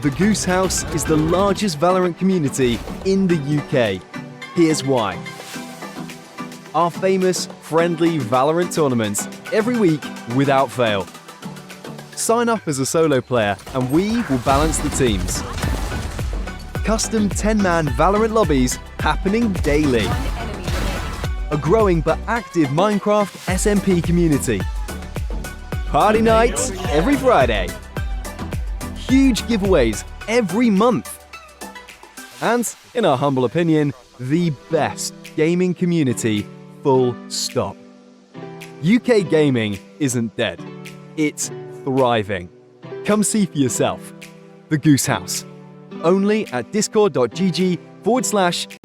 The Goose House is the largest Valorant community in the UK. Here's why. Our famous, friendly Valorant tournaments every week without fail. Sign up as a solo player and we will balance the teams. Custom 10-man Valorant lobbies happening daily. A growing but active Minecraft SMP community. Party nights every Friday. Huge giveaways every month. And, in our humble opinion, the best gaming community, full stop. UK gaming isn't dead. It's thriving. Come see for yourself. The Goose House. Only at discord.gg/.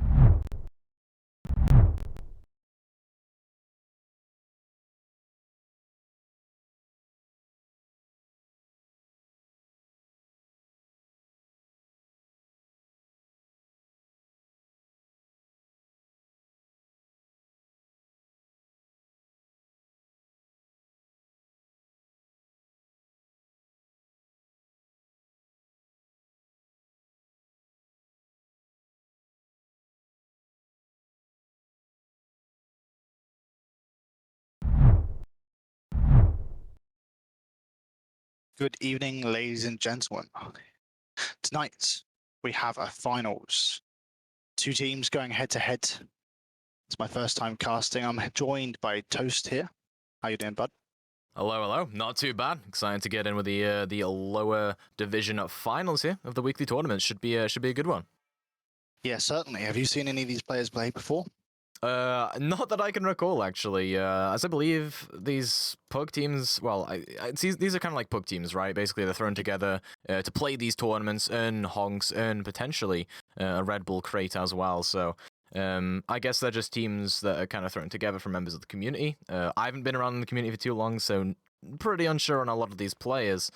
Good evening, ladies and gentlemen. Tonight, we have a finals. Two teams going head-to-head. It's my first time casting. I'm joined by Toast here. How you doing, bud? Hello, hello. Not too bad. Excited to get in with the lower division finals here of the weekly tournament. Should be a good one. Yeah, certainly. Have you seen any of these players play before? Not that I can recall, actually. As I believe these pug teams, well, these are kind of like pug teams, right? Basically, they're thrown together to play these tournaments, earn honks, earn potentially a Red Bull crate as well. So, I guess they're just teams that are kind of thrown together from members of the community. I haven't been around in the community for too long, so pretty unsure on a lot of these players.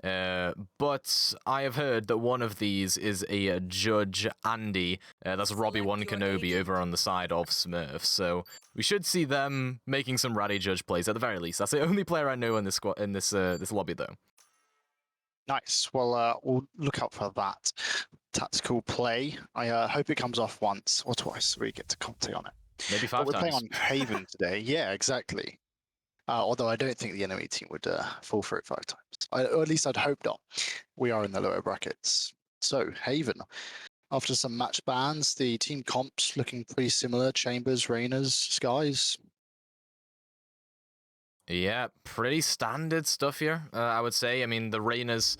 But I have heard that one of these is a Judge Andy. That's Robbie One Kenobi over on the side of Smurf. So we should see them making some ratty Judge plays at the very least. That's the only player I know in this squad in this lobby, though. Nice. Well, we'll look out for that tactical play. I hope it comes off once or twice so we get to commentate on it. Maybe 5 But we're times. playing on Haven today. Yeah, exactly. Although I don't think the enemy team would fall for it 5 times. Or at least I'd hope not. We are in the lower brackets. So, Haven. After some match bans, the team comps looking pretty similar. Chambers, Rainers, Skies. Yeah, pretty standard stuff here, I would say. I mean, the Rainers...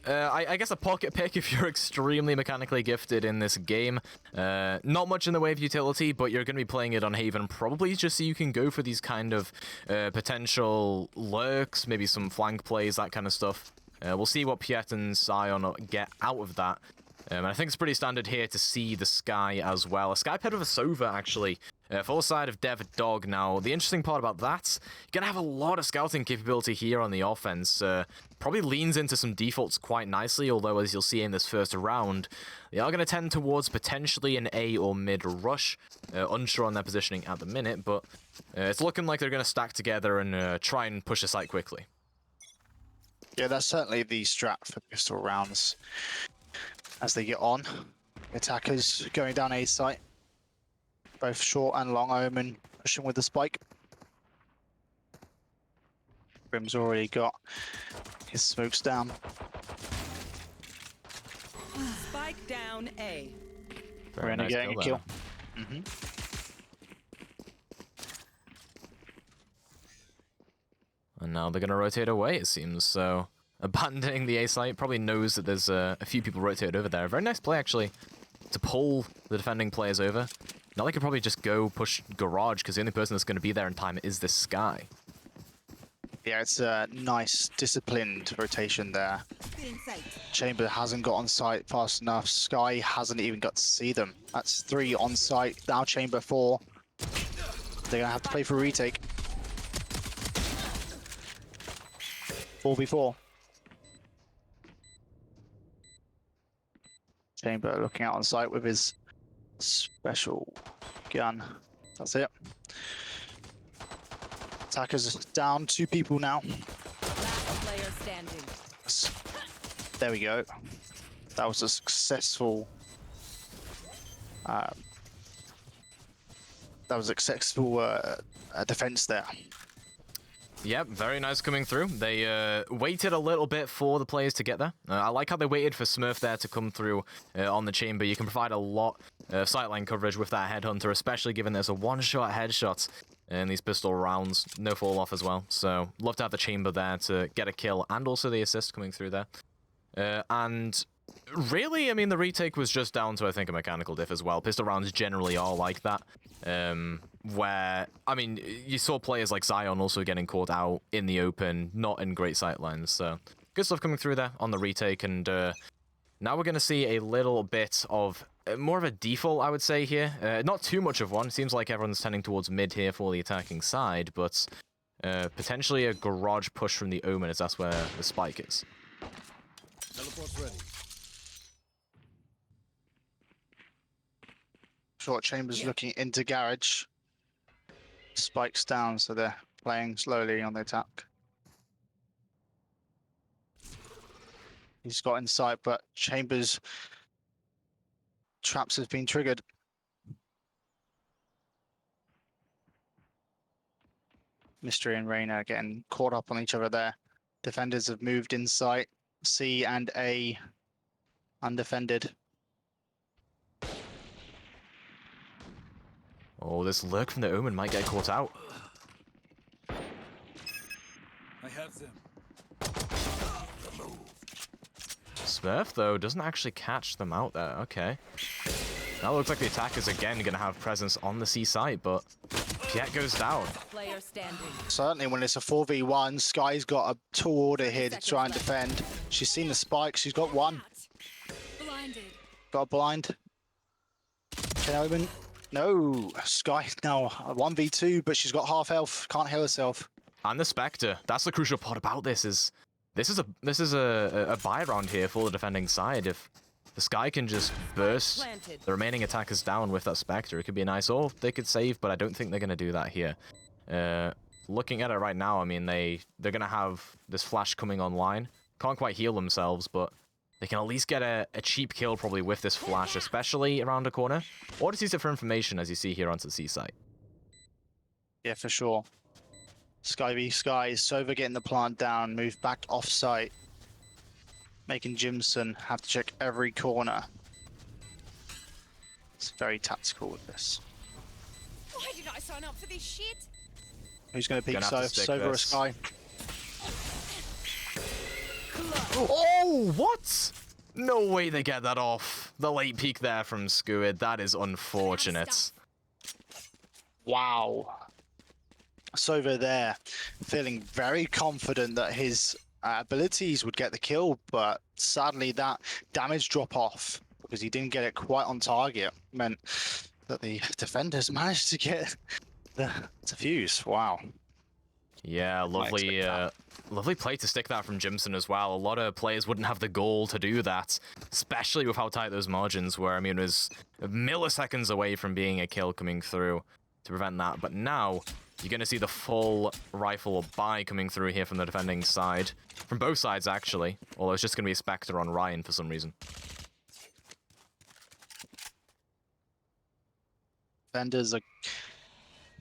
I guess a pocket pick if you're extremely mechanically gifted in this game. Not much in the way of utility, but you're going to be playing it on Haven probably just so you can go for these kind of potential lurks, maybe some flank plays, that kind of stuff. We'll see what Piet and Sion get out of that. And I think it's pretty standard here to see the Sky as well. A Sky paired with a Sova, actually. Full side of Dev Dog now. The interesting part about that, you're going to have a lot of scouting capability here on the offense. Probably leans into some defaults quite nicely, although as you'll see in this first round, they are going to tend towards potentially an A or mid rush. Unsure on their positioning at the minute, but it's looking like they're going to stack together and try and push the site quickly. Yeah, that's certainly the strat for pistol rounds as they get on. Attackers going down A site. Both short and long omen pushing with the spike. Grim's already got his smokes down. Spike down A. We're gonna get a kill. And now they're going to rotate away, it seems, so... Abandoning the A site, probably knows that there's a few people rotated over there. Very nice play, actually, to pull the defending players over. Now they could probably just go push Garage, because the only person that's going to be there in time is this Sky. Yeah, it's a nice, disciplined rotation there. Chamber hasn't got on site fast enough. Sky hasn't even got to see them. That's 3 on site. Now Chamber 4. They're going to have to play for retake. 4v4. Chamber looking out on site with his special gun. That's it. Attackers down 2 people now. Last player standing. There we go. That was a successful. Defense there. Yep, very nice coming through. They waited a little bit for the players to get there. I like how they waited for Smurf there to come through on the chamber. You can provide a lot of sightline coverage with that Headhunter, especially given there's a one-shot headshot in these pistol rounds. No fall-off as well. So, love to have the chamber there to get a kill, and also the assist coming through there. And really, I mean, the retake was just down to, I think, a mechanical diff as well. Pistol rounds generally are like that. Where, I mean, you saw players like Zion also getting caught out in the open, not in great sightlines. So, good stuff coming through there on the retake. And now we're going to see a little bit of more of a default, I would say, here. Not too much of one. Seems like everyone's tending towards mid here for the attacking side, but potentially a garage push from the Omen, as that's where the spike is. Teleport's ready. Short Chambers looking into garage. Spikes down, so they're playing slowly on the attack. He's got in sight, but Chambers traps has been triggered. Mystery and Reyna getting caught up on each other there. Defenders have moved in sight. C and A undefended. Oh, this lurk from the Omen might get caught out. I have them. Smurf, though, doesn't actually catch them out there. Okay. Now it looks like the attackers again going to have presence on the C site, but Piet goes down. Player standing. Certainly when it's a 4v1, Sky's got a tall order here to try and defend. She's seen the spike, she's got one. Blinded. Got a blind. Omen. No, Sky now 1v2, but she's got half health, can't heal herself. And the Spectre. That's the crucial part about this is this is a buy round here for the defending side. If the Sky can just burst the remaining attackers down with that Spectre, it could be nice. Or they could save, but I don't think they're going to do that here. Looking at it right now, I mean, they're going to have this flash coming online. Can't quite heal themselves, but they can at least get a cheap kill probably with this flash, especially around a corner. Or just use it for information, as you see here onto the C site. Yeah, for sure. Sky v Sky, Sova getting the plant down, move back off site. Making Jimson have to check every corner. It's very tactical with this. Why did I sign up for this shit? Who's going to peek Gonna have to stick Sova or this. Sky? Oh, what? No way they get that off. The late peek there from Skuid. That is unfortunate. Wow. Sova there, feeling very confident that his abilities would get the kill, but sadly that damage drop off because he didn't get it quite on target meant that the defenders managed to get the fuse. Wow. Yeah, lovely, lovely play to stick that from Jimson as well. A lot of players wouldn't have the goal to do that, especially with how tight those margins were. I mean, it was milliseconds away from being a kill coming through to prevent that. But now you're going to see the full rifle buy coming through here from the defending side, from both sides actually. Although it's just going to be a Spectre on Ryan for some reason. Defenders are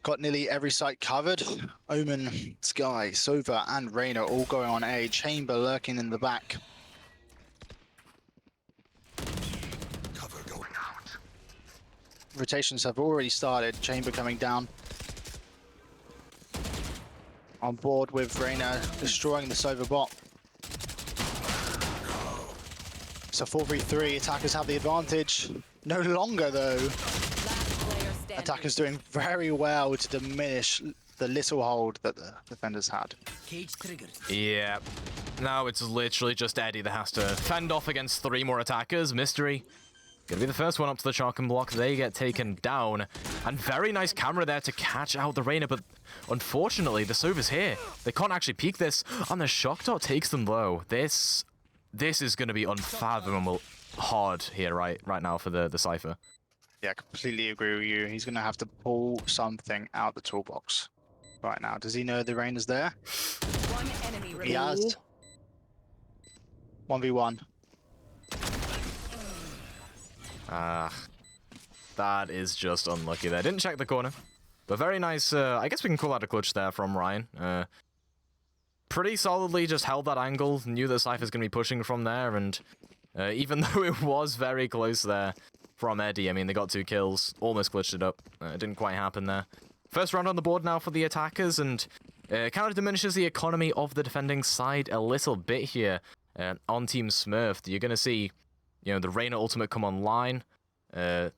got nearly every site covered. Omen, Sky, Sova, and Reyna all going on A. Chamber lurking in the back. Cover going out. Rotations have already started. Chamber coming down. On board with Reyna destroying the Sova bot. So 4v3, attackers have the advantage. No longer though. Last player standing. Attackers doing very well to diminish the little hold that the defenders had. Cage triggered. Yeah. Now it's literally just Eddie that has to fend off against 3 more attackers. Mystery gonna be the first one up to the chalk and block. They get taken down. And very nice camera there to catch out the Reyna, but unfortunately the Sova's here. They can't actually peek this, and the shock dot takes them low. This is gonna be unfathomable hard here right now for the Cypher. Yeah, completely agree with you. He's gonna have to pull something out the toolbox right now. Does he know the Reyna's there? One enemy He remaining. has. 1v1. That is just unlucky there. Didn't check the corner. But very nice, I guess we can call that a clutch there from Ryan. Pretty solidly just held that angle, knew that Cypher's going to be pushing from there, and even though it was very close there from Eddie, I mean, they got 2 kills, almost glitched it up. It didn't quite happen there. First round on the board now for the attackers, and it kind of diminishes the economy of the defending side a little bit here on Team Smurf. You're going to see, you know, the Reyna ultimate come online.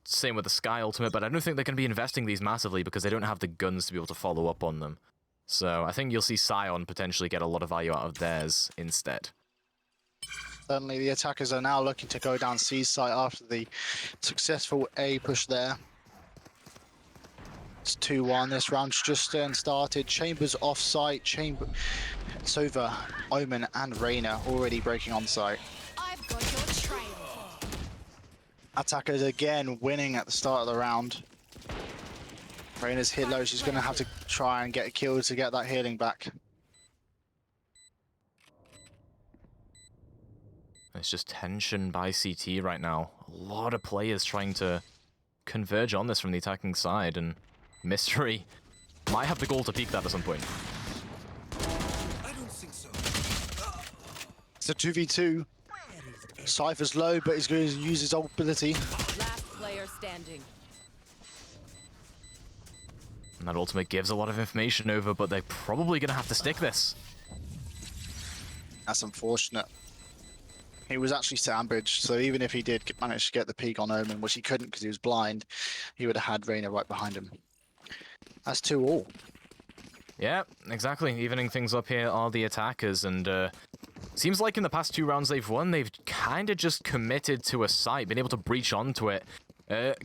Same with the Sky ultimate, but I don't think they're going to be investing these massively because they don't have the guns to be able to follow up on them. So I think you'll see Sion potentially get a lot of value out of theirs instead. Certainly, the attackers are now looking to go down C site after the successful A push there. It's 2-1. This round's just started. Chambers off site. Sova, Omen, and Reyna already breaking on site. I've got your trail. Attackers again winning at the start of the round. Reyna's hit low. She's going to have to try and get a kill to get that healing back. It's just tension by CT right now. A lot of players trying to converge on this from the attacking side, and Mystery might have the goal to peak that at some point. I don't think so. It's a 2v2. Cypher's low, but he's going to use his ult ability. Last player standing. And that ultimate gives a lot of information over, but they're probably going to have to stick this. That's unfortunate. He was actually sandwiched, so even if he did manage to get the peek on Omen, which he couldn't because he was blind, he would have had Reyna right behind him. That's 2-all. Yeah, exactly. Evening things up here are the attackers, and seems like in the past 2 rounds they've won, they've kind of just committed to a site, been able to breach onto it.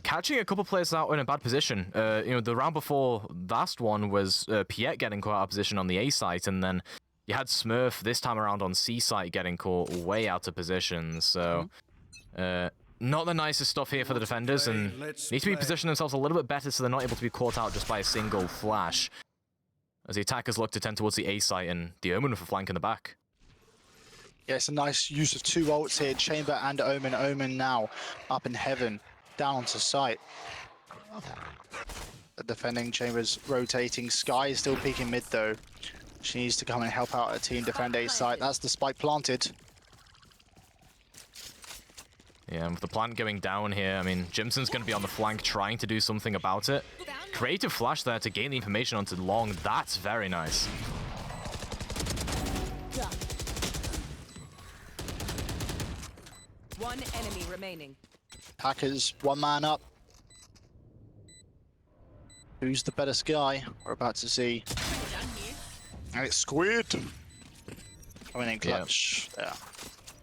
Catching a couple players out in a bad position. You know, the round before last one was Piet getting caught out of position on the A site, and then you had Smurf this time around on C site getting caught way out of position. So, not the nicest stuff here for the defenders, and need to be positioning themselves a little bit better so they're not able to be caught out just by a single flash. As the attackers look to tend towards the A site, and the Omen with a flank in the back. Yeah, it's a nice use of 2 ults here. Chamber and Omen. Omen now up in heaven, down to site. The defending Chamber's rotating. Sky is still peeking mid though. She needs to come and help out her team defend A site. That's the spike planted. Yeah, and with the plant going down here, I mean, Jimson's going to be on the flank trying to do something about it. Creative flash there to gain the information onto Long. That's very nice. One enemy remaining. Packers, 1 man up. Who's the better Sky? We're about to see. And it's Squid. Coming in clutch. Yeah.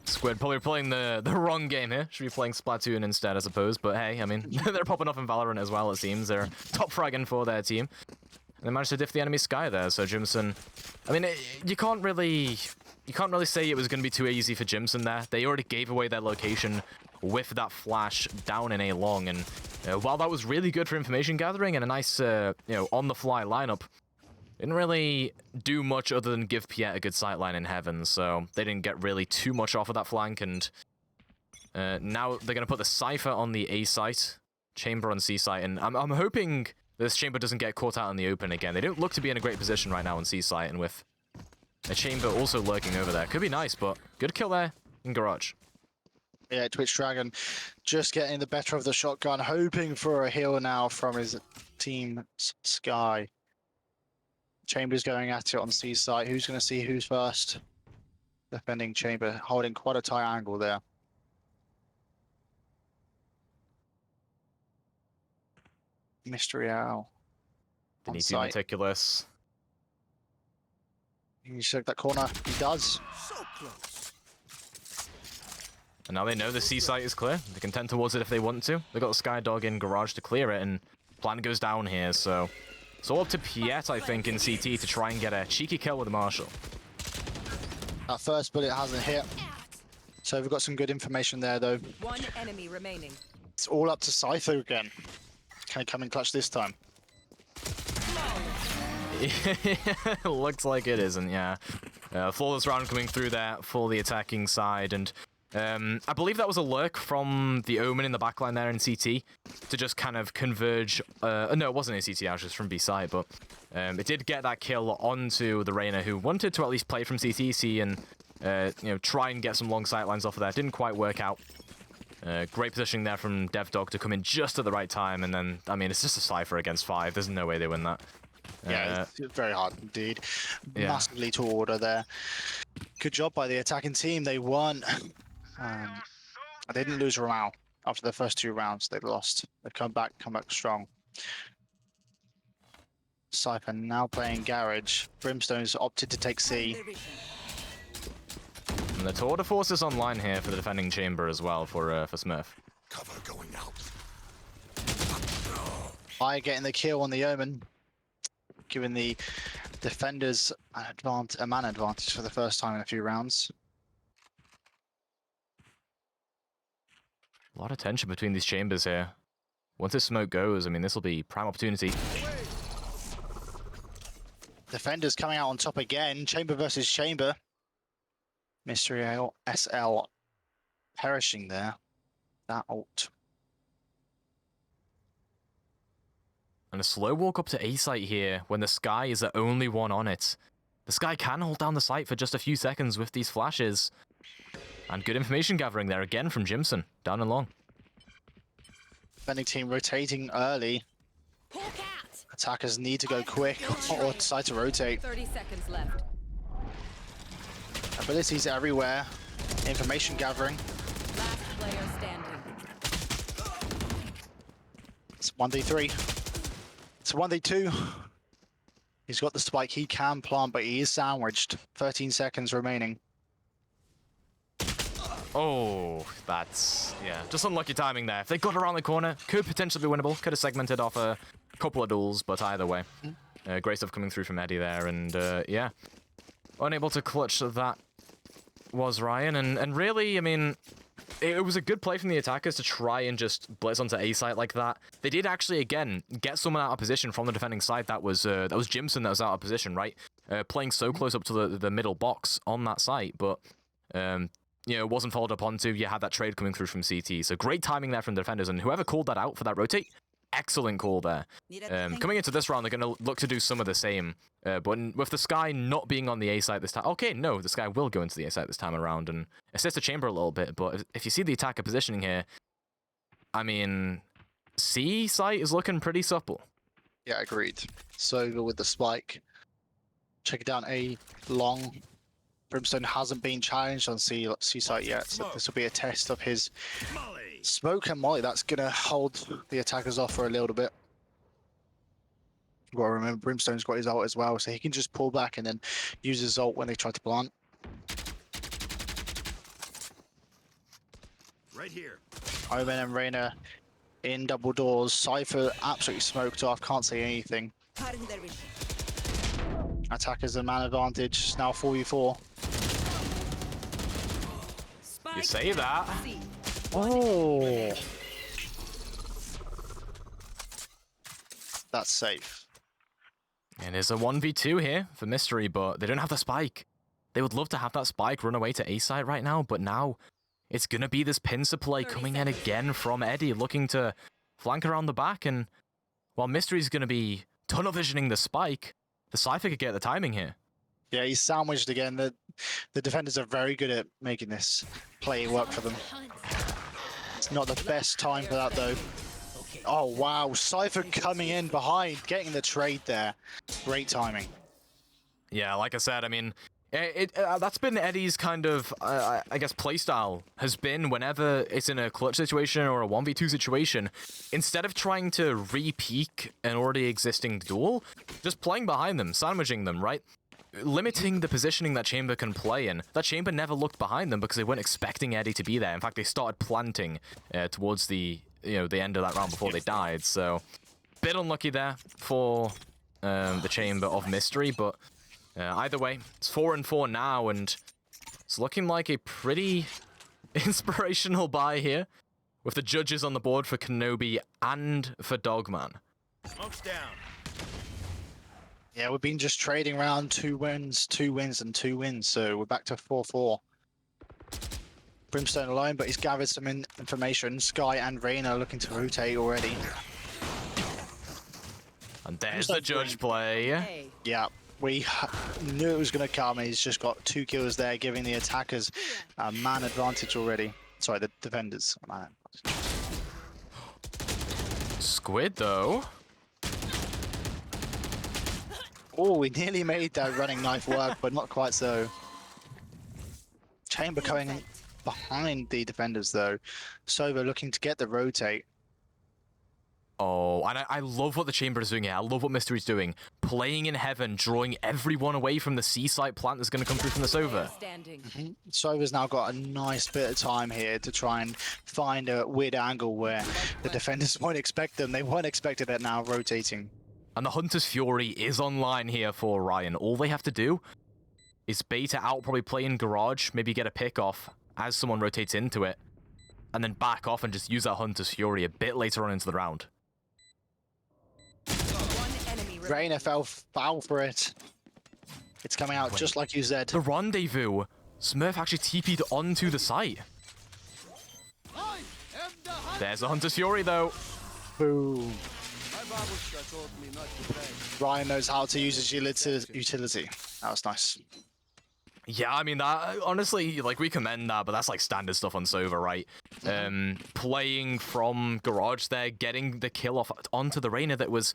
Squid probably playing the wrong game here. Should be playing Splatoon instead, I suppose. But hey, I mean, they're popping off in Valorant as well, it seems. They're top fragging for their team. And they managed to diff the enemy Sky there, so Jimson... I mean, you can't really say it was going to be too easy for Jimson there. They already gave away their location with that flash down in A long, and while that was really good for information gathering and a nice, you know, on-the-fly lineup, didn't really do much other than give Piet a good sightline in heaven, so they didn't get really too much off of that flank, and now they're going to put the Cypher on the A site, Chamber on C site, and I'm hoping this Chamber doesn't get caught out in the open again. They don't look to be in a great position right now on C site, and with a Chamber also lurking over there. Could be nice, but good kill there in Garage. Yeah, Twitch Dragon just getting the better of the shotgun, hoping for a heal now from his team Sky. Chamber's going at it on C site. Who's going to see who's first? Defending Chamber, holding quite a tight angle there. Mystery Owl. They on need to be site. meticulous. Can you check that corner? He does. So close. And now they know the C site is clear. They can tend towards it if they want to. They've got the Sky Dog in Garage to clear it, and plan goes down here, so... It's all up to Piet, I think, in CT to try and get a cheeky kill with the Marshal. That first bullet hasn't hit. So we've got some good information there, though. One enemy remaining. It's all up to Cypher again. Can he come in clutch this time? Looks like it isn't, yeah. Flawless round coming through there for the attacking side, and I believe that was a lurk from the Omen in the backline there in CT to just kind of converge. No, it wasn't in CT, actually, it was from B side, but it did get that kill onto the Reyna, who wanted to at least play from CTC and try and get some long sight lines off of there. Didn't quite work out. Great positioning there from DevDog to come in just at the right time, and then, I mean, it's just a Cypher against 5. There's no way they win that. Yeah, it's very hard indeed. Yeah. Massively tall order there. Good job by the attacking team. They won. They didn't lose morale after the first 2 rounds. They lost. They've come back strong. Cypher now playing Garage. Brimstone's opted to take C. And the Tour de Force is online here for the defending chamber as well for Smurf. Cover going out. By getting the kill on the Omen, giving the defenders a man advantage for the first time in a few rounds. A lot of tension between these chambers here. Once this smoke goes, I mean, this will be prime opportunity. Defenders coming out on top again. Chamber versus Chamber. Mystery SL perishing there. That ult. And a slow walk up to A site here when the Sky is the only one on it. The Sky can hold down the site for just a few seconds with these flashes. And good information gathering there again from Jimson, down and long. Defending team rotating early. Hawk out. Attackers need to go quick or decide to rotate. 30 seconds left. Abilities everywhere. Information gathering. Last player standing. It's 1v3. It's 1v2. He's got the spike he can plant, but he is sandwiched. 13 seconds remaining. Oh, that's, yeah, just unlucky timing there. If they got around the corner, could potentially be winnable. Could have segmented off a couple of duels, but either way. Great stuff coming through from Eddie there, and yeah. Unable to clutch that was Ryan, and really, I mean, it was a good play from the attackers to try and just blitz onto A site like that. They did actually, again, get someone out of position from the defending side. That was Jimson that was out of position, right? Playing so close up to the middle box on that site, but it wasn't followed up onto. You had that trade coming through from CT. So great timing there from the defenders, and whoever called that out for that rotate, excellent call there. Coming into this round, they're going to look to do some of the same. But with the Sky not being on the A site this time, okay, no, the Sky will go into the A site this time around and assist the chamber a little bit. But if you see the attacker positioning here, I mean, C site is looking pretty supple. Yeah, agreed. Soga with the spike. Check it down A long. Brimstone hasn't been challenged on C site yet, so this will be a test of his smoke and molly. That's going to hold the attackers off for a little bit. You've got to remember, Brimstone's got his ult as well, so he can just pull back and then use his ult when they try to plant. Right here. Omen and Reyna in double doors. Cypher absolutely smoked off, can't say anything. Attackers a man advantage, it's now 4v4. You say that. Oh! That's safe. It is a 1v2 here for Mystery, but they don't have the spike. They would love to have that spike run away to A side right now, but now it's going to be this pincer play coming in again from Eddie, looking to flank around the back, and while Mystery's going to be tunnel visioning the spike, the Cypher could get the timing here. Yeah, he's sandwiched again. The defenders are very good at making this play work for them. It's not the best time for that, though. Oh, wow. Cypher coming in behind, getting the trade there. Great timing. Yeah, like I said, I mean, that's been Eddie's kind of, I guess, playstyle, has been whenever it's in a clutch situation or a 1v2 situation, instead of trying to re-peek an already existing duel, just playing behind them, sandwiching them, right? Limiting the positioning that Chamber can play in. That Chamber never looked behind them because they weren't expecting Eddie to be there. In fact, they started planting towards the end of that round before they died. So, bit unlucky there for the Chamber of Mystery, but either way, it's 4-4 now, and it's looking like a pretty inspirational buy here, with the judges on the board for Kenobi and for Dogman. Smoke's down. Yeah, we've been just trading around 2 wins, 2 wins, and 2 wins, so we're back to 4-4. Brimstone alone, but he's gathered some information. Sky and Rain are looking to rotate already. And there's the judge play. A. Yeah, we knew it was going to come. He's just got 2 kills there, giving the attackers a man advantage already. Sorry, the defenders. a Man advantage. Squid, though. Oh, we nearly made that running knife work, but not quite so. Chamber coming behind the defenders, though. Sova looking to get the rotate. Oh, and I love what the Chamber is doing here. I love what Mystery's doing. Playing in heaven, drawing everyone away from the C-site plant that's going to come through from the Sova. Standing. Sova's now got a nice bit of time here to try and find a weird angle where the defenders won't expect them. They weren't expected it now, rotating. And the Hunter's Fury is online here for Ryan. All they have to do is bait it out, probably play in Garage, maybe get a pick off as someone rotates into it, and then back off and just use that Hunter's Fury a bit later on into the round. One enemy remaining. Raina fell foul for it. It's coming out just like you said. The rendezvous. Smurf actually TP'd onto the site. There's the Hunter's Fury, though. Boom. Ryan knows how to use his utility. That was nice. Yeah, I mean, that honestly, like, we commend that, but that's like standard stuff on Sova, right? Playing from Garage there, getting the kill off onto the Reyna that was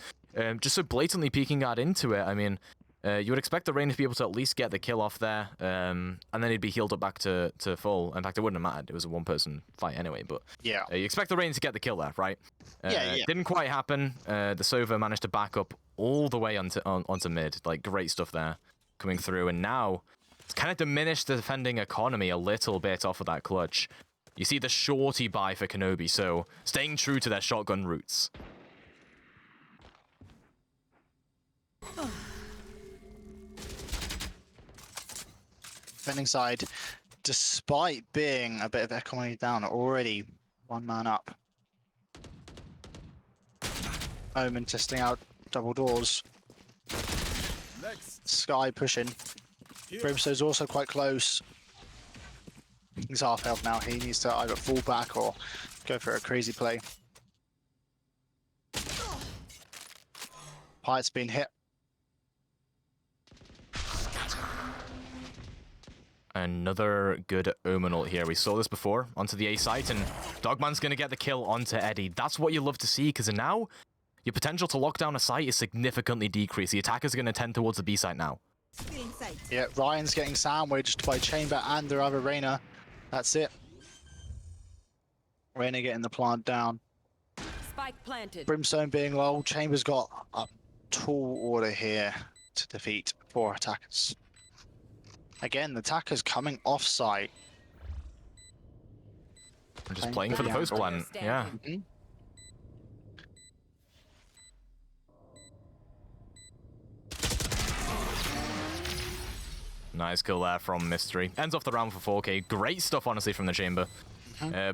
just so blatantly peeking out into it. I mean, you would expect the Reyna to be able to at least get the kill off there, and then he'd be healed up back to full. In fact, it wouldn't have mattered. It was a one-person fight anyway, but Yeah. you expect the Reyna to get the kill there, right? Yeah. Didn't quite happen. The Sova managed to back up all the way onto mid. Like, great stuff there coming through, and now it's kind of diminished the defending economy a little bit off of that clutch. You see the shorty buy for Kenobi, so staying true to their shotgun roots. Defending side, despite being a bit of economy down, already 1 man up. Omen testing out double doors. Sky pushing. Brimstone's also quite close. He's half health now. He needs to either fall back or go for a crazy play. Pirate's been hit. Another good Omen ult here. We saw this before onto the A site, and Dogman's going to get the kill onto Eddie. That's what you love to see, because now your potential to lock down a site is significantly decreased. The attackers are going to tend towards the B site now. Yeah, Ryan's getting sandwiched by Chamber and their other Reyna. That's it. Reyna getting the plant down. Spike planted. Brimstone being low. Chamber's got a tall order here to defeat 4 attackers. Again, the attackers coming off site. I'm just playing for the post plant. Yeah. Mhm. Nice kill there from Mystery. Ends off the round for 4K. Great stuff, honestly, from the Chamber.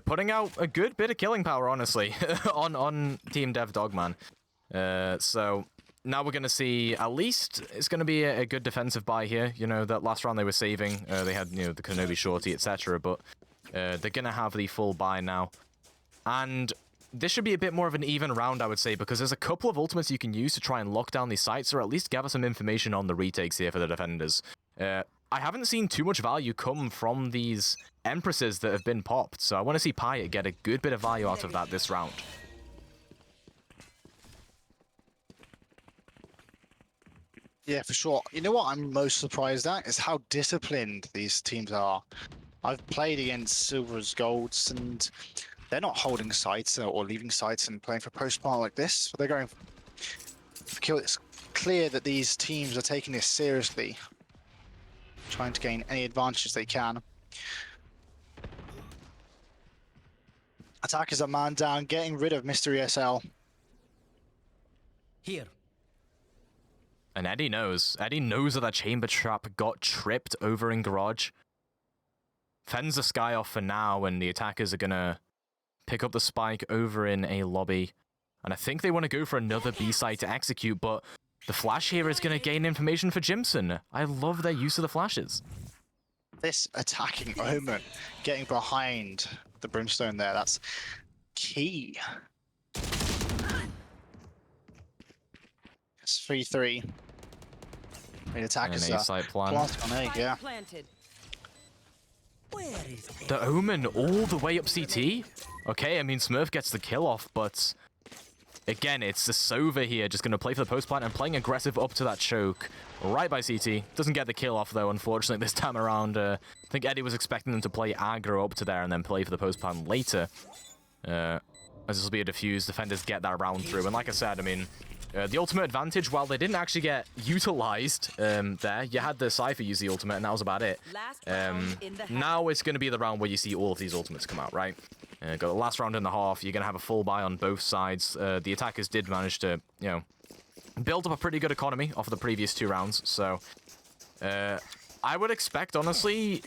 Putting out a good bit of killing power, honestly, on Team Dev Dogman. So now we're going to see, at least, it's going to be a good defensive buy here. You know, that last round they were saving. They had, you know, the Kenobi Shorty, etc. But they're going to have the full buy now. And this should be a bit more of an even round, I would say, because there's a couple of ultimates you can use to try and lock down these sites, or at least gather some information on the retakes here for the defenders. I haven't seen too much value come from these Empresses that have been popped, so I want to see Pyatt get a good bit of value out of that this round. Yeah, for sure. You know what I'm most surprised at is how disciplined these teams are. I've played against Silvers, Golds, and they're not holding sites or leaving sites and playing for post-plant like this. They're going for kill. It's clear that these teams are taking this seriously, trying to gain any advantages they can. Attackers are man down, getting rid of Mystery SL. Here. And Eddie knows. Eddie knows that Chamber Trap got tripped over in Garage. Fends the Sky off for now, and the attackers are going to pick up the spike over in a lobby. And I think they want to go for another B site to execute, but the flash here is going to gain information for Jimson. I love their use of the flashes. this attacking Omen, getting behind the Brimstone there, that's key. It's 3-3. The attackers An A are site plan. planted on A, Spike yeah. planted. The Omen all the way up CT? Okay, I mean, Smurf gets the kill off, but again, it's the Sova here just going to play for the post plant and playing aggressive up to that choke right by CT. Doesn't get the kill off, though, unfortunately, this time around. I think Eddie was expecting them to play aggro up to there and then play for the post plant later. As this will be a diffuse, defenders get that round through. And like I said, I mean, the ultimate advantage, while they didn't actually get utilized there, you had the Cypher use the ultimate, and that was about it. Last round in the half. Now it's going to be the round where you see all of these ultimates come out, right? Got the last round in the half. You're going to have a full buy on both sides. The attackers did manage to, you know, build up a pretty good economy off of the previous 2 rounds. So I would expect, honestly,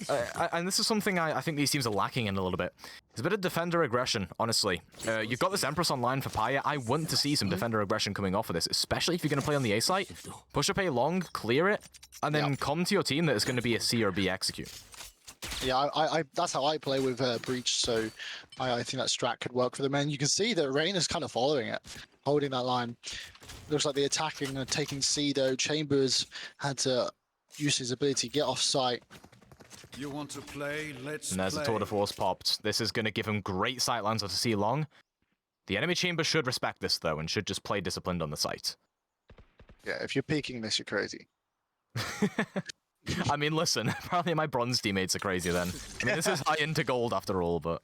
and this is something I think these teams are lacking in a little bit. There's a bit of defender aggression, honestly. You've got this Empress online for Paya. I want to see some defender aggression coming off of this, especially if you're going to play on the A site. Push up A long, clear it, and then come to your team that is going to be a C or B execute. Yeah, I that's how I play with Breach, so I think that strat could work for them. And you can see that Rain is kind of following it, holding that line. Looks like the attacking and taking C, though. Chambers had to use his ability to get off site. You want to play? Let's And there's the Tour de Force popped. This is going to give him great sightlines to see long. The enemy chamber should respect this, though, and should just play disciplined on the site. Yeah, if you're peeking this, you're crazy. I mean, listen, apparently my bronze teammates are crazy then. I mean, this is high into gold after all, but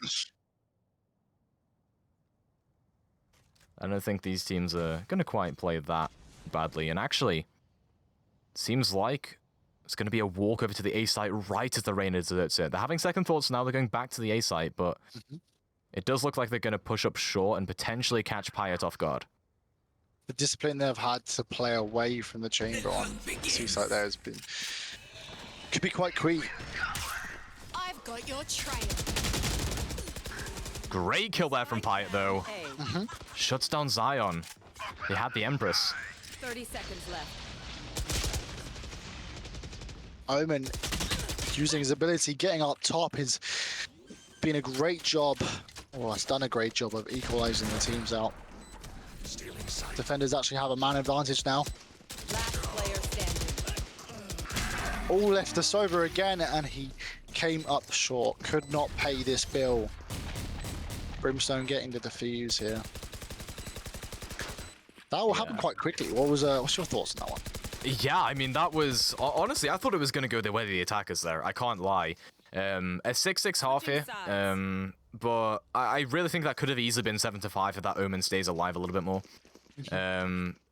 I don't think these teams are going to quite play that badly. And actually, it seems like it's going to be a walk over to the A site right as the Reina deserts it. They're having second thoughts now. They're going back to the A site, but it does look like they're going to push up short and potentially catch Pyatt off guard. The discipline they've had to play away from the chamber on Seaside there has been... could be quite quick. I've got your trail. Great kill there from Pyatt, though. A. Shuts down Zion. They had the Empress. 30 seconds left. Omen using his ability, getting up top, has been a great job, or has done a great job of equalizing the teams out. Defenders actually have a man advantage now. Last player standing. All left the Sova again, and he came up short. Could not pay this bill. Brimstone getting the defuse here. That will happen quite quickly. What's your thoughts on that one? Yeah, I mean, that was... Honestly, I thought it was going to go the way of the attackers there. I can't lie. A 6-6 half here. But I really think that could have easily been 7-5 if that Omen stays alive a little bit more.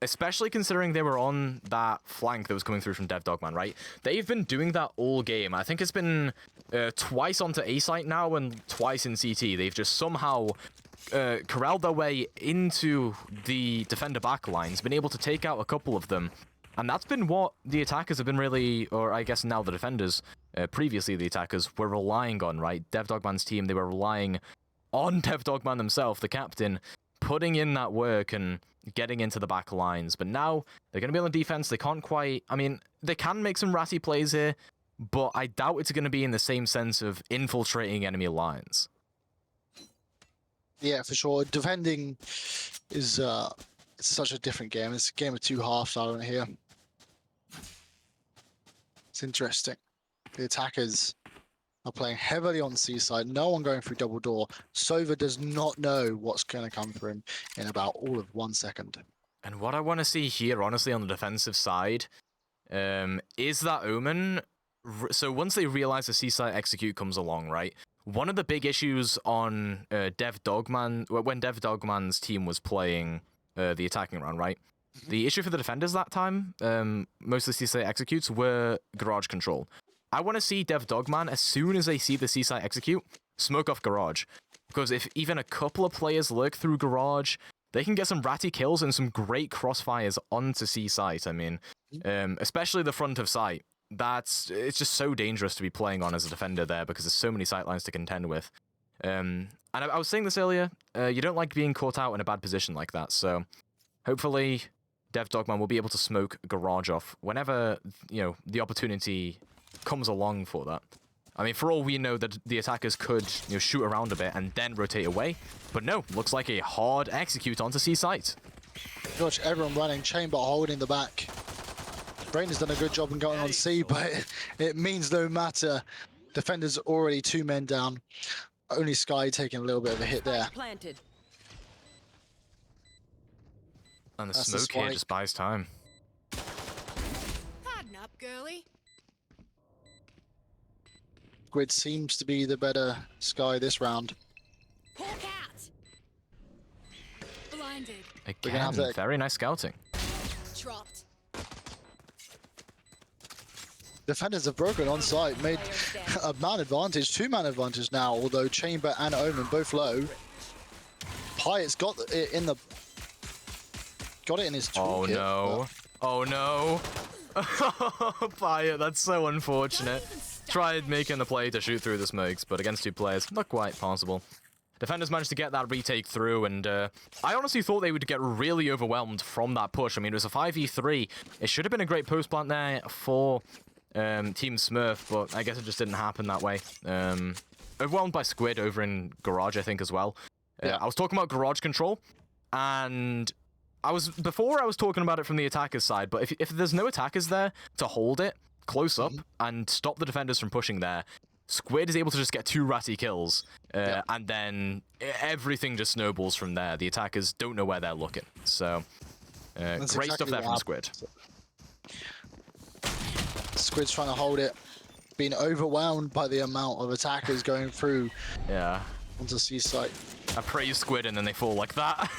Especially considering they were on that flank that was coming through from DevDogman, right? They've been doing that all game. I think it's been twice onto A site now and twice in CT. They've just somehow corralled their way into the defender backlines, been able to take out a couple of them. And that's been what the attackers have been really, or I guess now the defenders, previously the attackers, were relying on, right? DevDogman's team, they were relying on DevDogman himself, the captain, putting in that work and getting into the back lines. But now they're going to be on the defense. They can't quite... I mean, they can make some ratty plays here, but I doubt it's going to be in the same sense of infiltrating enemy lines. Yeah, for sure. Defending is it's such a different game. It's a game of 2 halves out here. It's interesting. The attackers are playing heavily on the seaside. No one going through double door. Sova does not know what's going to come for him in about all of 1 second. And what I want to see here, honestly, on the defensive side, is that Omen... So once they realize the seaside execute comes along, right? One of the big issues on DevDogman, when DevDogman's team was playing the attacking round, right? The issue for the defenders that time, most of the seaside executes, were garage control. I want to see DevDogman, as soon as they see the seaside execute, smoke off garage. Because if even a couple of players lurk through garage, they can get some ratty kills and some great crossfires onto seaside. I mean, especially the front of site. It's just so dangerous to be playing on as a defender there because there's so many sightlines to contend with. And I was saying this earlier, you don't like being caught out in a bad position like that, so hopefully DevDogman will be able to smoke garage off whenever, the opportunity comes along for that. I mean, for all we know, that the attackers could shoot around a bit and then rotate away. But no, looks like a hard execute onto C site. Gosh, everyone running, Chamber holding the back. Brain has done a good job in going on C, but it means no matter. Defenders already 2 men down. Only Sky taking a little bit of a hit there. Planted. And the That's the smoke here spike. just buys time. Harden up, girly. Squid seems to be the better Sky this round. Hawk out. Blinded. gonna have Again, that- very nice scouting. Dropped. Defenders have broken on site, made a man advantage, 2-man advantage now, although Chamber and Omen both low. Pyatt's got it in the... Got it in his Oh toolkit. no. Oh no. Pyatt, that's so unfortunate. Tried making the play to shoot through the smokes, but against 2 players, not quite possible. Defenders managed to get that retake through, and I honestly thought they would get really overwhelmed from that push. I mean, it was a 5v3. It should have been a great post plant there for Team Smurf, but I guess it just didn't happen that way. Overwhelmed by Squid over in Garage, I think, as well. Yeah. I was talking about Garage control, and before I was talking about it from the attacker's side, but if there's no attackers there to hold it close up and stop the defenders from pushing there, Squid is able to just get 2 ratty kills, and then everything just snowballs from there. The attackers don't know where they're looking. So, great exactly stuff there what from happened. Squid. Squid's trying to hold it, being overwhelmed by the amount of attackers going through Yeah. onto C site. I praise Squid and then they fall like that.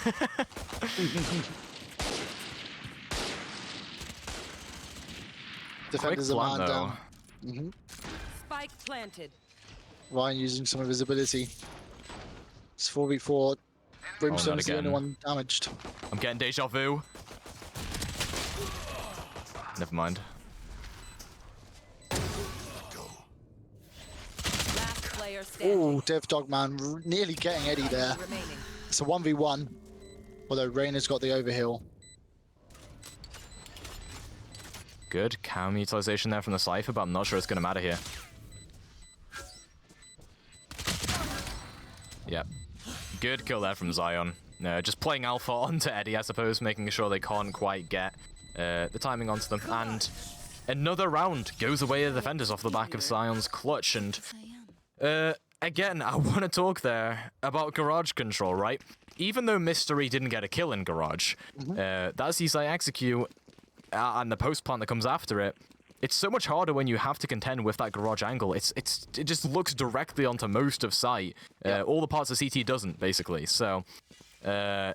Defenders a plan, man though. down. Spike planted. Ryan using some of his ability. It's 4v4. Brimstone's the only again. one damaged. I'm getting deja vu. Never mind. Last player standing. Oh, Dev Dogman nearly getting Eddie there. Remaining. It's a 1v1. Although Reyna's got the overheal. Good cam utilization there from the Cypher, but I'm not sure it's going to matter here. Yep. Good kill there from Zion. Just playing alpha onto Eddie, I suppose, making sure they can't quite get the timing onto them. And another round goes away the defenders off the back of Zion's clutch. And again, I want to talk there about Garage control, right? Even though Mystery didn't get a kill in Garage, that C-site execute and the post plant that comes after it, it's so much harder when you have to contend with that Garage angle. It just looks directly onto most of site. All the parts of CT doesn't, basically. So I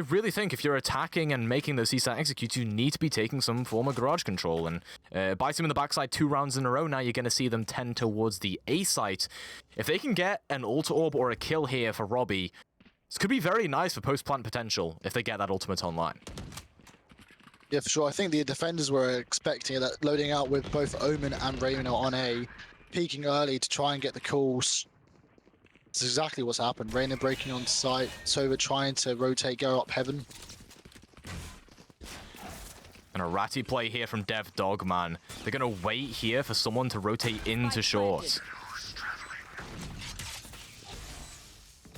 really think if you're attacking and making those C-site executes, you need to be taking some form of Garage control. And bites him in the backside 2 rounds in a row, now you're going to see them tend towards the A site. If they can get an ult orb or a kill here for Robbie, this could be very nice for post-plant potential if they get that ultimate online. Yeah, for sure. I think the defenders were expecting that, loading out with both Omen and Reyna on A, peeking early to try and get the calls. That's exactly what's happened. Reyna breaking on site, Sova trying to rotate, go up heaven. And a ratty play here from Dev Dogman. They're going to wait here for someone to rotate into short.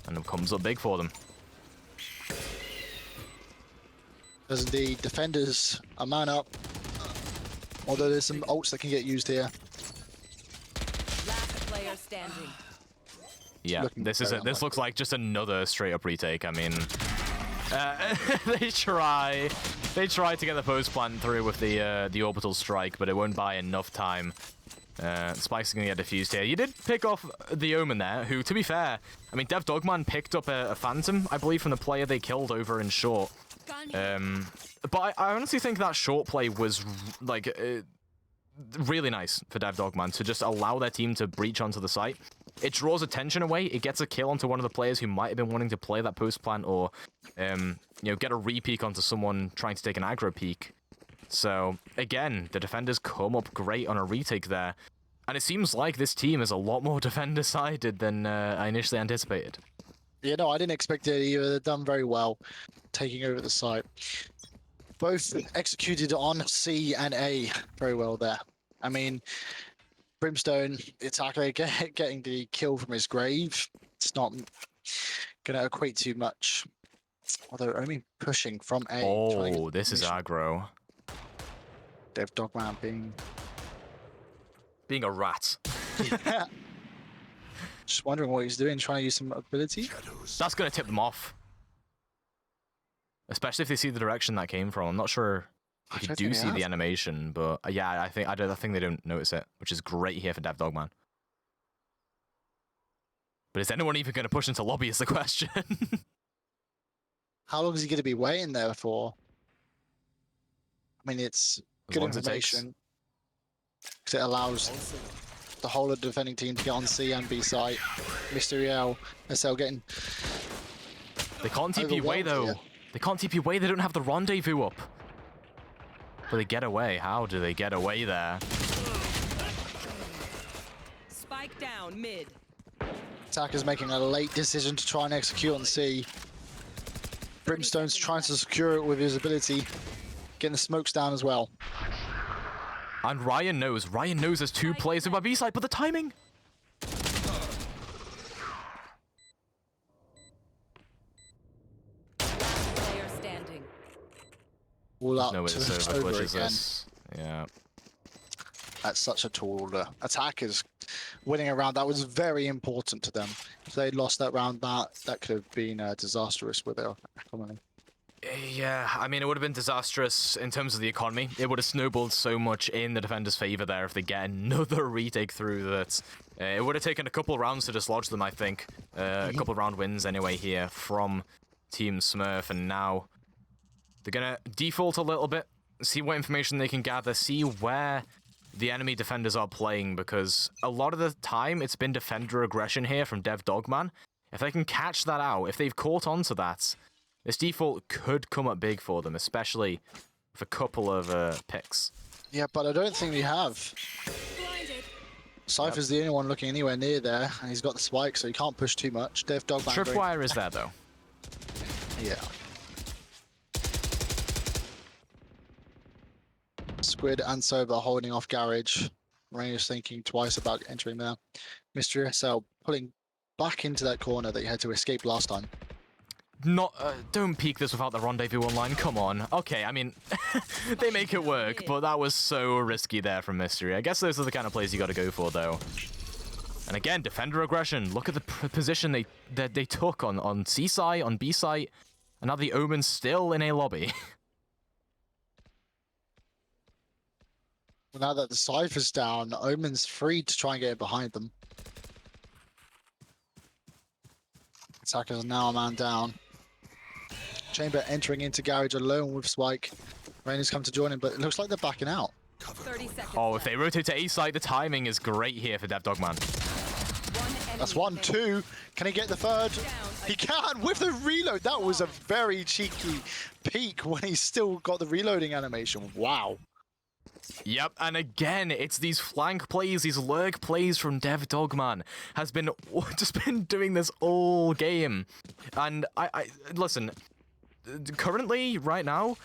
And it comes up big for them. As the defenders a man up. Although there's some ults that can get used here. Last player standing. Yeah, Looking this very this looks like just another straight up retake. I mean, they try to get the post plant through with the orbital strike, but it won't buy enough time. Spike's gonna get diffused here. You did pick off the Omen there, who, to be fair, I mean, Dev Dogman picked up a Phantom, I believe, from the player they killed over in short. But I honestly think that short play was like really nice for Dev Dogman to just allow their team to breach onto the site. It draws attention away. It gets a kill onto one of the players who might have been wanting to play that post plant, or get a re-peek onto someone trying to take an aggro peek. So again, the defenders come up great on a retake there, and it seems like this team is a lot more defender-sided than I initially anticipated. Yeah, no, I didn't expect it either. They've done very well taking over the site. Both executed on C and A very well there. I mean, Brimstone, the attacker, getting the kill from his grave. It's not going to equate too much. Although only pushing from A. trying to Oh, get this is information. aggro. Dev Dogman being... Being a rat. Yeah. Just wondering what he's doing, trying to use some ability. That's going to tip them off. Especially if they see the direction that came from. I'm not sure I if you don't do think they see the have. animation, but yeah, I think they don't notice it, which is great here for Dev Dogman. But is anyone even going to push into lobby is the question. How long is he going to be waiting there for? I mean, it's As good long as it takes. information. Because it allows the whole of the defending team to get on C and B site. Mysteriel, SL getting... They can't TP away, though. Overwhelmed They can't TP away. They don't have the rendezvous up. But they get away. How do they get away there? Spike down mid. Attacker's making a late decision to try and execute on C. Brimstone's trying to secure it with his ability. Getting the smokes down as well. And Ryan knows. Ryan knows there's two players with my B side, but the timing. Player standing. All up No, to it's over glitches again. this. Yeah. That's such a tall order. Attackers winning a round, that was very important to them. If they'd lost that round, that could have been disastrous with their economy. Yeah, I mean, it would have been disastrous in terms of the economy. It would have snowballed so much in the defenders' favor there if they get another retake through that. It would have taken a couple rounds to dislodge them, I think. A couple round wins anyway here from Team Smurf, and now they're going to default a little bit, see what information they can gather, see where the enemy defenders are playing, because a lot of the time it's been defender aggression here from Dev Dogman. If they can catch that out, if they've caught on to that, this default could come up big for them, especially with a couple of picks. Yeah, but I don't think we have. Blinded. Cypher's the only one looking anywhere near there, and he's got the spike, so he can't push too much. Dev Dogman. Tripwire is there, though. Yeah. Squid and Sober holding off Garage. Rain is thinking twice about entering there. Mystery SL pulling back into that corner that you had to escape last time. Not, don't peek this without the rendezvous online, come on. Okay, I mean, they make it work, but that was so risky there from Mystery. I guess those are the kind of plays you gotta go for, though. And again, defender aggression. Look at the position they took on C site, on B site, and now the Omen's still in a lobby. Well, now that the Cypher's down, Omen's free to try and get it behind them. Attackers are now a man down. Chamber entering into Garage alone with Spike. Rain has come to join him, but it looks like they're backing out. 30 seconds. Oh, if they rotate to A site, the timing is great here for Dev Dogman. That's one, two. Can he get the third? He can with the reload. That was a very cheeky peek when he's still got the reloading animation. Wow. Yep, and again, it's these flank plays, these lurk plays from Dev Dogman has been just been doing this all game. And I listen, currently, right now,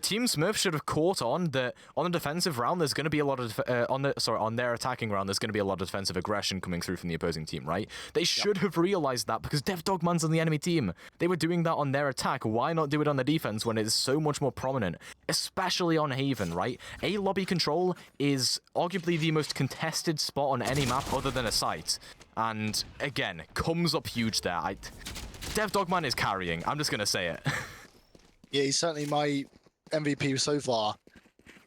Team Smurf should have caught on that on the defensive round, there's going to be a lot of on their attacking round, there's going to be a lot of defensive aggression coming through from the opposing team, right? They should have realized that because Dev Dogman's on the enemy team. They were doing that on their attack. Why not do it on the defense when it is so much more prominent, especially on Haven, right? A lobby control is arguably the most contested spot on any map other than a site, and again, comes up huge there. Dev Dogman is carrying. I'm just gonna say it. Yeah, he's certainly my MVP so far.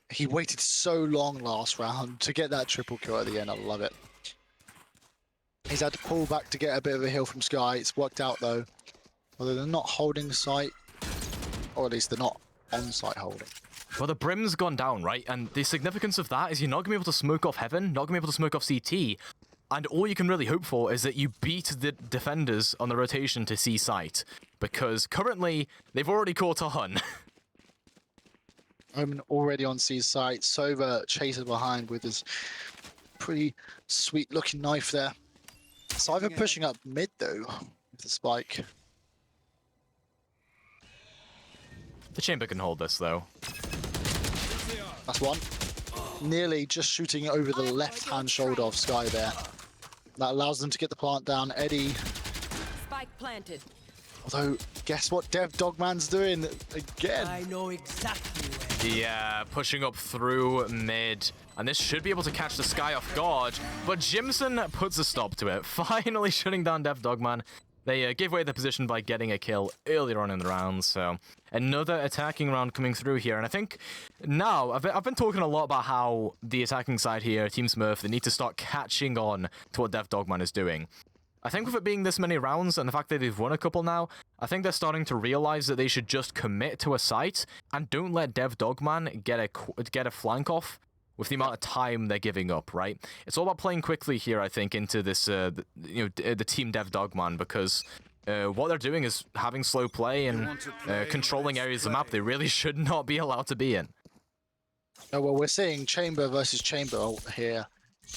He waited so long last round to get that triple kill at the end. I love it. He's had to pull back to get a bit of a heal from Sky. It's worked out though. Although they're not holding the site, or at least they're not on site holding. Well, the Brim's gone down, right? And the significance of that is you're not going to be able to smoke off Heaven, not going to be able to smoke off CT, and all you can really hope for is that you beat the defenders on the rotation to C site, because currently, they've already caught on. Omen already on C's site. Sova chases behind with his pretty sweet looking knife there. Cypher pushing up mid though, with the spike. The Chamber can hold this, though. That's one. nearly just shooting over the left-hand shoulder of Sky there. That allows them to get the plant down. Eddie, Spike planted. although, guess what Dev Dogman's doing again? I know exactly where. Yeah, pushing up through mid. And this should be able to catch the Sky off guard. But Jimson puts a stop to it, finally shutting down Dev Dogman. They gave away the position by getting a kill earlier on in the round, so another attacking round coming through here. And I think now, I've been talking a lot about how the attacking side here, Team Smurf, they need to start catching on to what Dev Dogman is doing. I think with it being this many rounds and the fact that they've won a couple now, I think they're starting to realize that they should just commit to a site and don't let Dev Dogman get a flank off with the amount of time they're giving up, right? It's all about playing quickly here, I think, into this, the Team Dev Dogman, because what they're doing is having slow play and controlling areas of the map they really should not be allowed to be in. Oh, well, we're seeing Chamber versus Chamber here.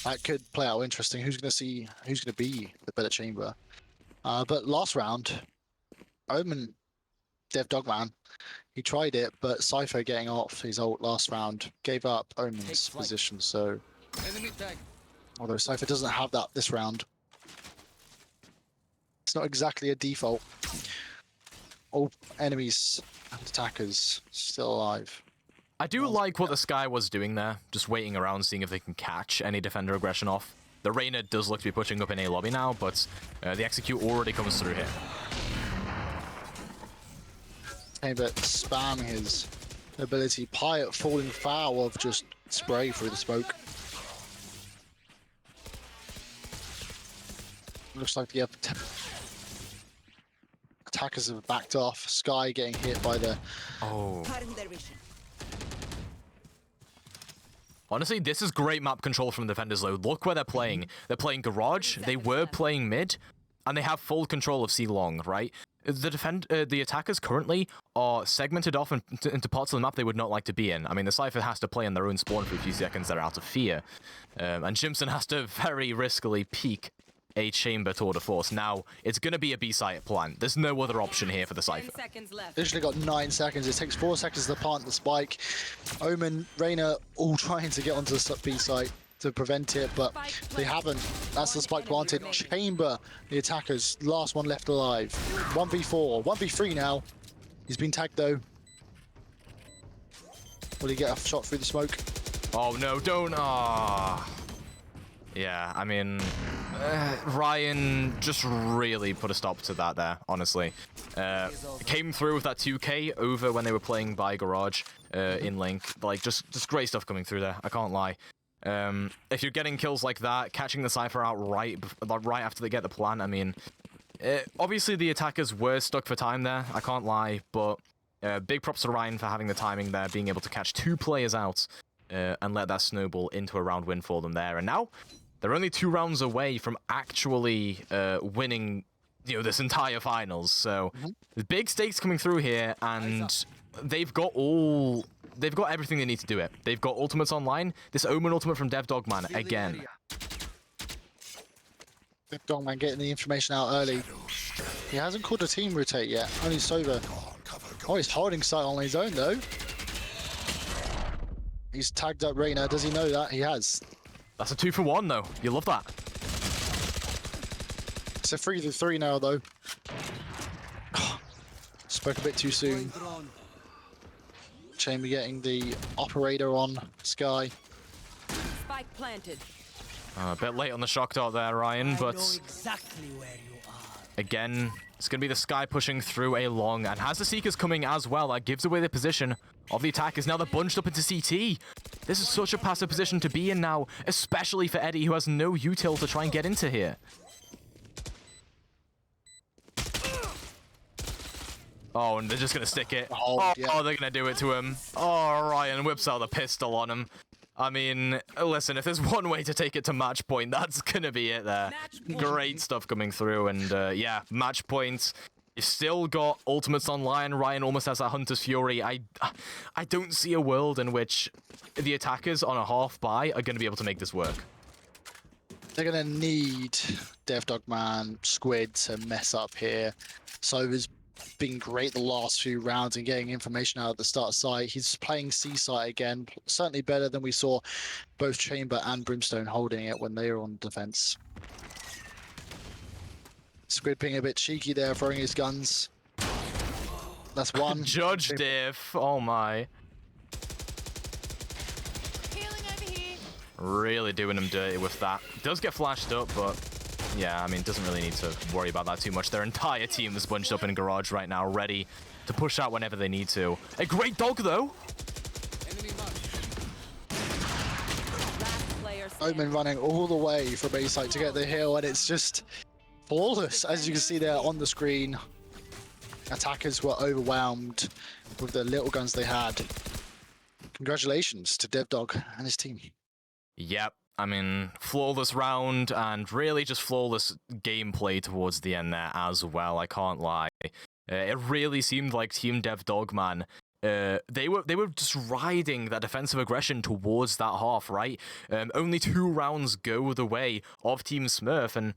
That could play out interesting. Who's going to be the better Chamber? But last round, Omen, Dev Dogman, he tried it, but Cypher getting off his ult last round gave up Omen's position, so... Enemy tag. Although Cypher doesn't have that this round. It's not exactly a default. All enemies and attackers still alive. I do like what the Sky was doing there, just waiting around, seeing if they can catch any defender aggression off. The Reyna does look to be pushing up in A lobby now, but the execute already comes through here. Chamber spamming his ability. Pyat falling foul of just spray through the smoke. Looks like the attackers have backed off. Sky getting hit by the... Oh. Honestly, this is great map control from the defenders, though. Look where they're playing. They're playing Garage, they were playing mid, and they have full control of C long, right? The attackers currently are segmented off into parts of the map they would not like to be in. I mean, the Cypher has to play in their own spawn for a few seconds, they're out of fear. And Jimson has to very riskily peek a Chamber tour de force. Now, it's going to be a B-site plan. There's no other option here for the 10 Cypher. seconds left. Literally got 9 seconds. It takes 4 seconds to plant the spike. Omen, Reyna all trying to get onto the B site to prevent it, but they haven't. That's the spike planted. Chamber, the attackers, last one left alive. 1v4, 1v3 now. He's been tagged though. Will he get a shot through the smoke? Oh no, don't. Ah. Yeah, I mean, Ryan just really put a stop to that there, honestly. Came through with that 2k over when they were playing by Garage in Link. Like, just great stuff coming through there, I can't lie. If you're getting kills like that, catching the Cypher out right after they get the plant, I mean, obviously the attackers were stuck for time there, I can't lie, but big props to Ryan for having the timing there, being able to catch 2 players out and let that snowball into a round win for them there. And now, they're only 2 rounds away from actually winning, this entire finals. So, the big stakes coming through here, and they've got everything they need to do it. They've got ultimates online. This Omen ultimate from Dev Dogman again. Dev Dogman getting the information out early. He hasn't called a team rotate yet. Only Sova. Oh, he's holding sight on his own though. He's tagged up Reyna. Does he know that? He has. That's a 2-for-1 though. You love that. It's a 3-3 now though. Spoke a bit too soon. Chamber getting the operator on Sky. Spike planted. A bit late on the shock dart there, Ryan, but I know exactly where you are. again, it's going to be the Sky pushing through a long, and has the Seekers coming as well. That gives away the position of the attackers. Now they're bunched up into CT. This is such a passive position to be in now, especially for Eddie, who has no util to try and get into here. Oh, and they're just going to stick it. Oh, yeah. They're going to do it to him. Oh, Ryan whips out the pistol on him. I mean, listen, if there's one way to take it to match point, that's going to be it there. Great stuff coming through, and yeah, match points. You've still got ultimates online. Ryan almost has that Hunter's Fury. I don't see a world in which the attackers on a half buy are going to be able to make this work. They're going to need Dev Dogman, Squid to mess up here. So there's been great the last few rounds and getting information out at the start site. He's playing C site again, certainly better than we saw both Chamber and Brimstone holding it when they were on defense. Squid being a bit cheeky there, throwing his guns. That's one. Judge diff. Oh my. Healing over here. Really doing him dirty with that. Does get flashed up, but yeah, I mean, doesn't really need to worry about that too much. Their entire team is bunched up in garage right now, ready to push out whenever they need to. A great dog, though. Last player Omen standing. running all the way from A site to get the hill, and it's just flawless, as you can see there on the screen. Attackers were overwhelmed with the little guns they had. Congratulations to DevDog and his team. Yep. I mean, flawless round and really just flawless gameplay towards the end there as well. I can't lie. It really seemed like Team Dev Dogman. They were just riding that defensive aggression towards that half, right? Only 2 rounds go the way of Team Smurf, and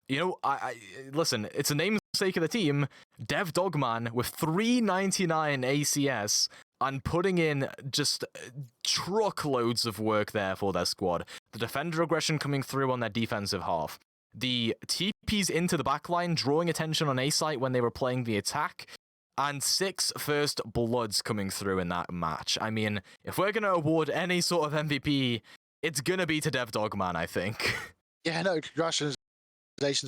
you know, I listen. It's a namesake of the team, Dev Dogman, with 399 ACS. And putting in just truckloads of work there for their squad. The defender aggression coming through on their defensive half. The TPs into the backline, drawing attention on A site when they were playing the attack. And 6 first bloods coming through in that match. I mean, if we're going to award any sort of MVP, it's going to be to Dev Dogman, I think. Yeah, no, congratulations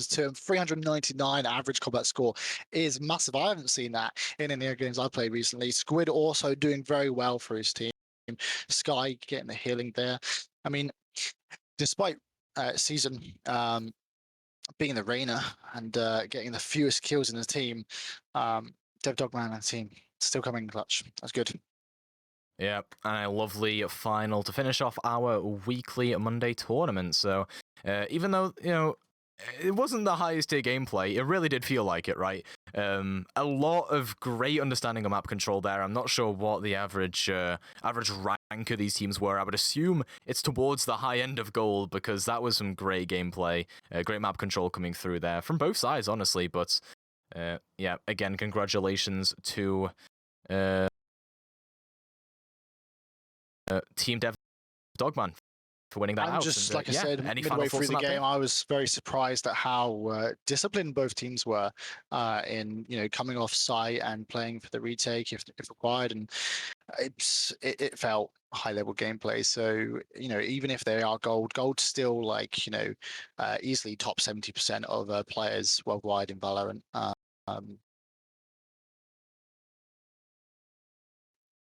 to him. 399 average combat score is massive. I haven't seen that in any of the games I've played recently. Squid also doing very well for his team. Sky getting the healing there. I mean, despite Season being the Reina and getting the fewest kills in his team, Dev Dogman and team still coming in clutch. That's good. Yep, and a lovely final to finish off our weekly Monday tournament. So, even though, you know, it wasn't the highest tier gameplay, it really did feel like it, right? A lot of great understanding of map control there. I'm not sure what the average rank of these teams were. I would assume it's towards the high end of gold, because that was some great gameplay, great map control coming through there from both sides, honestly. But yeah, again, congratulations to Team Dev Dogman for winning that And out. just And, like I yeah, said, any midway final through thoughts the on that, game, Dave? I was very surprised at how disciplined both teams were in, you know, coming off site and playing for the retake if required, and it felt high level gameplay. So, you know, even if they are gold's still, like, you know, easily top 70% of players worldwide in Valorant.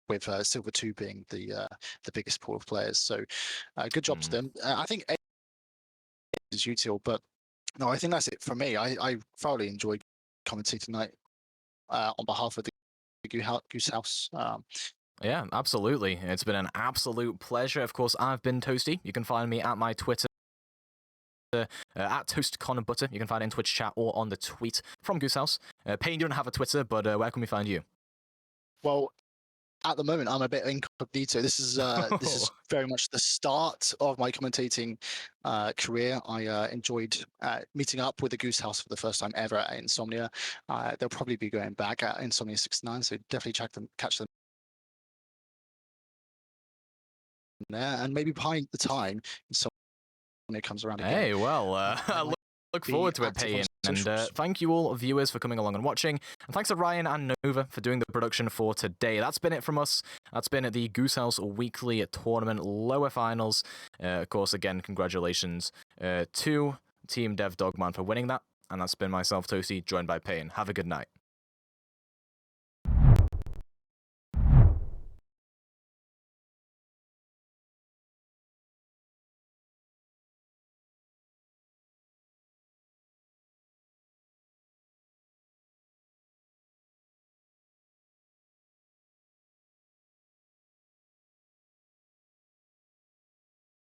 With Silver 2 being the biggest pool of players. So good job to them. I think A is util, but no, I think that's it for me. I thoroughly enjoyed commentating tonight on behalf of the Goose House. Yeah, absolutely. It's been an absolute pleasure. Of course, I've been Toasty. You can find me at my Twitter, at ToastConnorButter. You can find it in Twitch chat or on the tweet from Goose House. Payne, you don't have a Twitter, but where can we find you? Well, at the moment, I'm a bit incognito. This is very much the start of my commentating career. I enjoyed meeting up with the Goose House for the first time ever at Insomnia. They'll probably be going back at Insomnia 69, so definitely catch them there, and maybe behind the time Insomnia comes around again. Hey, well, I look forward to it, active on Payne. And socials. thank you all, viewers, for coming along and watching. And thanks to Ryan and Nova for doing the production for today. That's been it from us. That's been the Goose House Weekly Tournament Lower Finals. Of course, again, congratulations to Team Dev Dogman for winning that. And that's been myself, Toasty, joined by Payne. Have a good night.